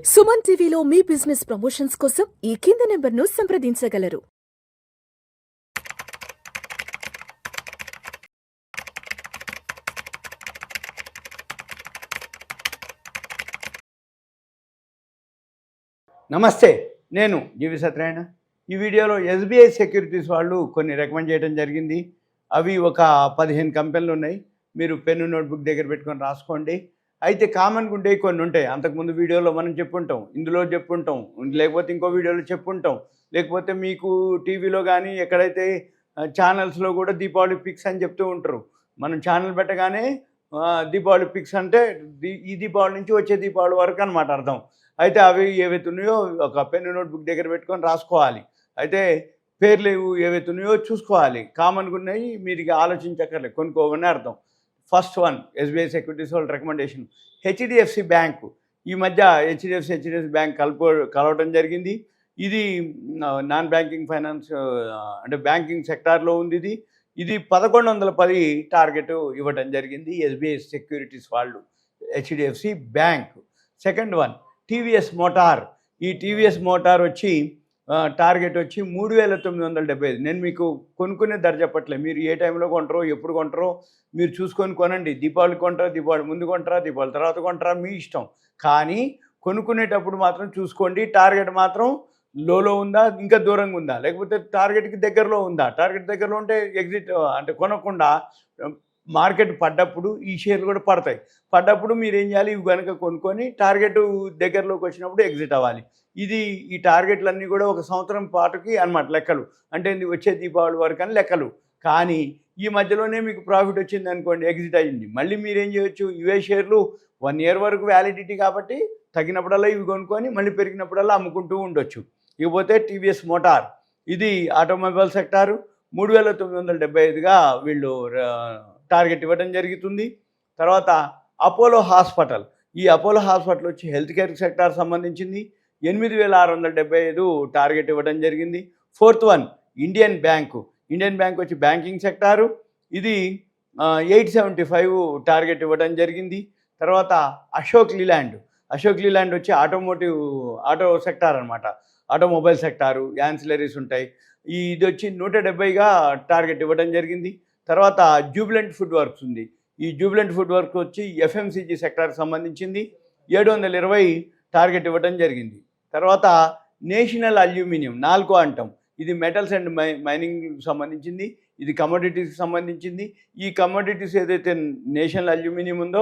సుమన్ టీవీలో మీ business promotions కోసం ఈ కింది నెంబర్ను సంప్రదించగలరు. నమస్తే, నేను జీవి సత్యనారాయణ. ఈ వీడియోలో ఎస్బీఐ సెక్యూరిటీస్ వాళ్ళు కొన్ని రికమెండ్ చేయడం జరిగింది. అవి ఒక 15 కంపెనీలు ఉన్నాయి. మీరు పెన్ను నోట్బుక్ దగ్గర పెట్టుకొని రాసుకోండి. అయితే కామన్గా ఉండేవి కొన్ని ఉంటాయి. అంతకుముందు వీడియోలో మనం చెప్పుంటాం, ఇందులో చెప్పుంటాం, లేకపోతే ఇంకో వీడియోలో చెప్పుంటాం, లేకపోతే మీకు టీవీలో కానీ ఎక్కడైతే ఛానల్స్లో కూడా దీపావళి పిక్స్ అని చెప్తూ ఉంటారు. మనం ఛానల్ పెట్టగానే దీపావళి పిక్స్ అంటే ఈ దీపావళి నుంచి వచ్చే దీపావళి వరకు అనమాట అర్థం. అయితే అవి ఏవైతే ఉన్నాయో ఒక పెన్ను నోట్బుక్ దగ్గర పెట్టుకొని రాసుకోవాలి. అయితే పేర్లు ఏవైతే ఉన్నాయో చూసుకోవాలి. కామన్గా ఉన్నాయి, మీరు ఇక ఆలోచించక్కర్లేదు, కొనుక్కోవని అర్థం. ఫస్ట్ వన్, ఎస్బీఐ సెక్యూరిటీస్ వాళ్ళ రికమెండేషన్ హెచ్డిఎఫ్సి బ్యాంకు. ఈ మధ్య హెచ్డిఎఫ్సి బ్యాంక్ కలవడం జరిగింది. ఇది నాన్ బ్యాంకింగ్ ఫైనాన్స్ అంటే బ్యాంకింగ్ సెక్టార్లో ఉంది. ఇది 1110 టార్గెట్ ఇవ్వడం జరిగింది ఎస్బీఐ సెక్యూరిటీస్ వాళ్ళు, HDFC bank. Second one TVS motor. ఈ టీవీఎస్ మోటార్ వచ్చి టార్గెట్ వచ్చి 3975. నేను మీకు కొనుక్కునే ధర చెప్పట్లేదు, మీరు ఏ టైంలో కొంటారో ఎప్పుడు కొంటారో మీరు చూసుకొని కొనండి. దీపావళి కొంటారా, దీపావళి ముందు కొంటారా, దీపావళి తర్వాత కొంటారా, మీ ఇష్టం. కానీ కొనుక్కునేటప్పుడు మాత్రం చూసుకోండి, టార్గెట్ మాత్రం లోలో ఉందా, ఇంకా దూరంగా ఉందా, లేకపోతే టార్గెట్కి దగ్గరలో ఉందా. టార్గెట్ దగ్గరలో ఉంటే ఎగ్జిట్ అంటే కొనకుండా, మార్కెట్ పడ్డప్పుడు ఈ షేర్లు కూడా పడతాయి. పడ్డప్పుడు మీరు ఏం చేయాలి, ఇవి కనుక కొనుక్కొని టార్గెట్ దగ్గరలోకి వచ్చినప్పుడు ఎగ్జిట్ అవ్వాలి. ఈ టార్గెట్లన్నీ కూడా ఒక సంవత్సరం పాటుకి అన్నమాట లెక్కలు. అంటే వచ్చే దీపావళి వరకు అని లెక్కలు. కానీ ఈ మధ్యలోనే మీకు ప్రాఫిట్ వచ్చింది అనుకోండి, ఎగ్జిట్ అయ్యింది, మళ్ళీ మీరేం చేయొచ్చు, ఇవే షేర్లు 1 year వరకు వ్యాలిడిటీ కాబట్టి తగ్గినప్పుడల్లా ఇవి కొనుక్కొని మళ్ళీ పెరిగినప్పుడల్లా అమ్ముకుంటూ ఉండొచ్చు. ఇకపోతే టీవీఎస్ మోటార్, ఇది ఆటోమొబైల్ సెక్టారు. 3975గా వీళ్ళు టార్గెట్ ఇవ్వడం జరుగుతుంది. తర్వాత అపోలో హాస్పిటల్. ఈ అపోలో హాస్పిటల్ వచ్చి హెల్త్ కేర్ సెక్టార్ సంబంధించింది. 8675 టార్గెట్ ఇవ్వడం జరిగింది. Fourth one Indian bank. Indian bank వచ్చి బ్యాంకింగ్ సెక్టారు. ఇది 875 టార్గెట్ ఇవ్వడం జరిగింది. తర్వాత అశోక్ లీలాండ్ వచ్చి ఆటో సెక్టార్ అనమాట, ఆటోమొబైల్ సెక్టారు, యాన్సిలరీస్ ఉంటాయి. ఇది వచ్చి 170గా టార్గెట్ ఇవ్వడం జరిగింది. తర్వాత జూబిలెంట్ ఫుడ్ వర్క్స్ ఉంది. ఈ జూబిలెంట్ ఫుడ్ వర్క్స్ వచ్చి ఎఫ్ఎంసీజీ సెక్టార్కి సంబంధించింది, 720 టార్గెట్ ఇవ్వడం జరిగింది. తర్వాత నేషనల్ అల్యూమినియం, నాల్కో అంటాం. ఇది మెటల్స్ అండ్ మైనింగ్ సంబంధించింది, ఇది కమోడిటీస్కి సంబంధించింది. ఈ కమోడిటీస్ ఏదైతే నేషనల్ అల్యూమినియం ఉందో,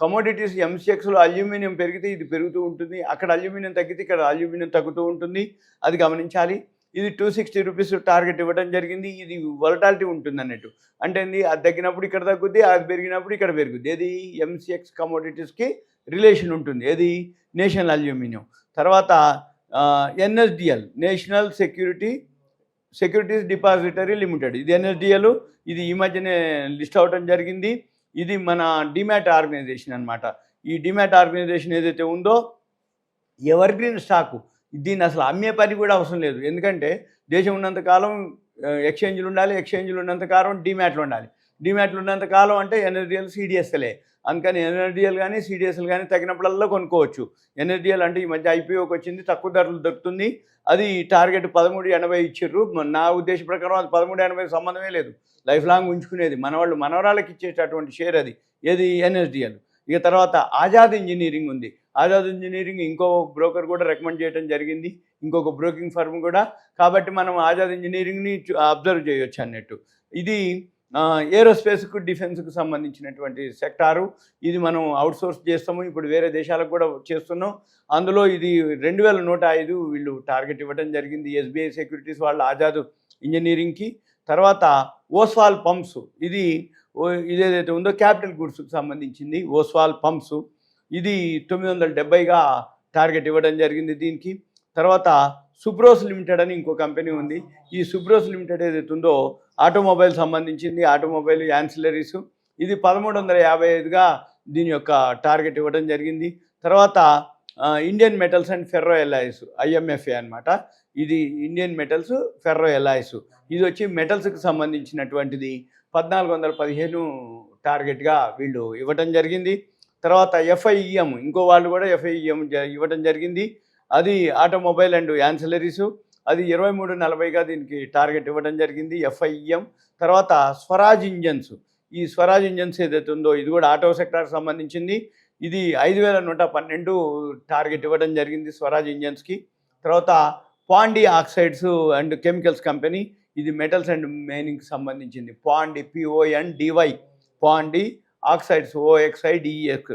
కమోడిటీస్ ఎంసీఎక్స్లో అల్యూమినియం పెరిగితే ఇది పెరుగుతూ ఉంటుంది, అక్కడ అల్యూమినియం తగ్గితే ఇక్కడ అల్యూమినియం తగ్గుతూ ఉంటుంది, అది గమనించాలి. ఇది 260 రూపీస్ టార్గెట్ ఇవ్వడం జరిగింది. ఇది వొలటాలిటీ ఉంటుంది అన్నట్టు. అంటే అది తగ్గినప్పుడు ఇక్కడ తగ్గుద్ది, అది పెరిగినప్పుడు ఇక్కడ పెరుగుద్ది. ఏది ఎంసీఎక్స్ కమోడిటీస్కి రిలేషన్ ఉంటుంది, ఏది నేషనల్ అల్యూమినియం. తర్వాత NSDL, national securities depository limited. ఇది ఎన్ఎస్డిఎల్, ఇది ఈ మధ్యనే లిస్ట్ అవడం జరిగింది. ఇది మన డిమాట్ ఆర్గనైజేషన్ అనమాట. ఈ డిమాట్ ఆర్గనైజేషన్ ఏదైతే ఉందో ఎవర్ గ్రీన్ స్టాకు, దీన్ని అసలు అమ్మే పని కూడా అవసరం లేదు. ఎందుకంటే దేశం ఉన్నంతకాలం ఎక్స్చేంజ్లు ఉండాలి, ఎక్స్చేంజ్లు ఉన్నంతకాలం డిమాట్లు ఉండాలి, డిమాట్లు ఉన్నంతకాలం అంటే ఎన్ఎస్డిఎల్ సిడిఎస్ఎలే. అందుకని ఎన్ఎస్డిఎల్ కానీ సిడిఎస్ఎల్ కానీ తగినప్పుడల్లా కొనుక్కోవచ్చు. ఎన్ఎస్డిఎల్ అంటే ఈ మధ్య ఐపీఓకి వచ్చింది, తక్కువ ధరలు దొరుకుతుంది. అది టార్గెట్ 1380 ఇచ్చిర్రు. నా ఉద్దేశ ప్రకారం అది 1380 సంబంధమే లేదు, లైఫ్ లాంగ్ ఉంచుకునేది, మనవరాళ్ళకి ఇచ్చేటటువంటి షేర్ అది, ఏది ఎన్ఎస్డిఎల్. ఇక తర్వాత ఆజాద్ ఇంజనీరింగ్ ఉంది. ఆజాద్ ఇంజనీరింగ్ ఇంకో బ్రోకర్ కూడా రికమెండ్ చేయడం జరిగింది, ఇంకొక బ్రోకింగ్ ఫర్మ్ కూడా. కాబట్టి మనం ఆజాద్ ఇంజనీరింగ్ని అబ్జర్వ్ చేయొచ్చు అన్నట్టు. ఇది ఏరోస్పేస్కు డిఫెన్స్కు సంబంధించినటువంటి సెక్టారు. ఇది మనం అవుట్సోర్స్ చేస్తాము, ఇప్పుడు వేరే దేశాలకు కూడా చేస్తున్నాం. అందులో ఇది 2105 వీళ్ళు టార్గెట్ ఇవ్వడం జరిగింది ఎస్బీఐ సెక్యూరిటీస్ వాళ్ళు ఆజాద్ ఇంజనీరింగ్కి. తర్వాత ఓస్వాల్ పంప్స్, ఇదేదైతే ఉందో క్యాపిటల్ గుడ్స్కి సంబంధించింది. ఓస్వాల్ పంప్స్ ఇది 970గా టార్గెట్ ఇవ్వడం జరిగింది దీనికి. తర్వాత సుబ్రోస్ లిమిటెడ్ అని ఇంకో కంపెనీ ఉంది. ఈ సుబ్రోస్ లిమిటెడ్ ఏదైతే ఉందో ఆటోమొబైల్ సంబంధించింది, ఆటోమొబైల్ యాన్సిలరీస్. ఇది 1355గా దీని యొక్క టార్గెట్ ఇవ్వడం జరిగింది. తర్వాత Indian metals and ferro alloys, IMFA అనమాట. ఇది ఇండియన్ మెటల్స్ ఫెర్రో ఎలాయిస్. ఇది వచ్చి మెటల్స్కి సంబంధించినటువంటిది 1415 టార్గెట్గా వీళ్ళు ఇవ్వడం జరిగింది. తర్వాత ఎఫ్ఐఈఎం ఇంకో వాళ్ళు కూడా ఎఫ్ఐఈఎం ఇవ్వడం జరిగింది. అది ఆటోమొబైల్ అండ్ యాన్సిలరీసు, అది 2340గా దీనికి టార్గెట్ ఇవ్వడం జరిగింది ఎఫ్ఐఈఎం. తర్వాత స్వరాజ్ ఇంజన్స్, ఈ స్వరాజ్ ఇంజన్స్ ఏదైతే ఉందో ఇది కూడా ఆటో సెక్టార్కి సంబంధించింది. ఇది 5112 టార్గెట్ ఇవ్వడం జరిగింది స్వరాజ్ ఇంజన్స్కి. తర్వాత పాండి ఆక్సైడ్స్ అండ్ కెమికల్స్ కంపెనీ, ఇది మెటల్స్ అండ్ మైనింగ్కి సంబంధించింది. పాండి PONDY, పాండి ఆక్సైడ్స్ OXIDEX,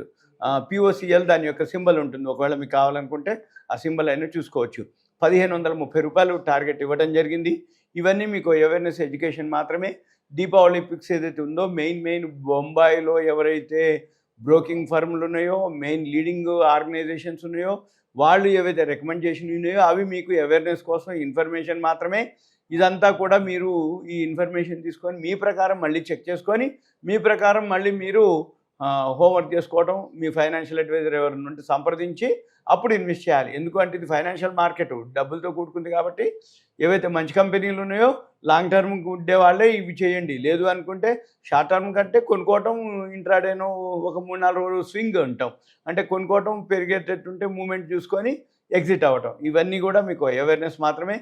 POCL దాని యొక్క సింబల్ ఉంటుంది. ఒకవేళ మీకు కావాలనుకుంటే ఆ సింబల్ అయినా చూసుకోవచ్చు. 1530 రూపాయలు టార్గెట్ ఇవ్వడం జరిగింది. ఇవన్నీ మీకు అవేర్నెస్ ఎడ్యుకేషన్ మాత్రమే. దీపావళి పిక్స్ ఏదైతే ఉందో మెయిన్ బొంబాయిలో ఎవరైతే బ్రోకింగ్ ఫర్మ్లు ఉన్నాయో, మెయిన్ లీడింగ్ ఆర్గనైజేషన్స్ ఉన్నాయో, వాళ్ళు ఏవైతే రికమెండేషన్ ఉన్నాయో అవి మీకు అవేర్నెస్ కోసం ఇన్ఫర్మేషన్ మాత్రమే. ఇదంతా కూడా మీరు ఈ ఇన్ఫర్మేషన్ తీసుకొని మీ ప్రకారం మళ్ళీ చెక్ చేసుకొని మీ ప్రకారం మళ్ళీ మీరు హోంవర్క్ చేసుకోవడం, మీ ఫైనాన్షియల్ అడ్వైజర్ ఎవరైనా ఉంటే సంప్రదించి అప్పుడు ఇన్వెస్ట్ చేయాలి. ఎందుకంటే ఇది ఫైనాన్షియల్ మార్కెట్, డబ్బులతో కూడుకుంది కాబట్టి ఏవైతే మంచి కంపెనీలు ఉన్నాయో లాంగ్ టర్మ్కి ఉండే వాళ్ళే ఇవి చేయండి. లేదు అనుకుంటే షార్ట్ టర్మ్ కంటే కొనుక్కోవటం, ఇంట్రాడేనో ఒక 3-4 రోజులు స్వింగ్ ఉంటాం, అంటే కొనుక్కోవటం పెరిగేటట్టుంటే మూమెంట్ చూసుకొని ఎగ్జిట్ అవ్వటం, ఇవన్నీ కూడా మీకు అవేర్నెస్ మాత్రమే.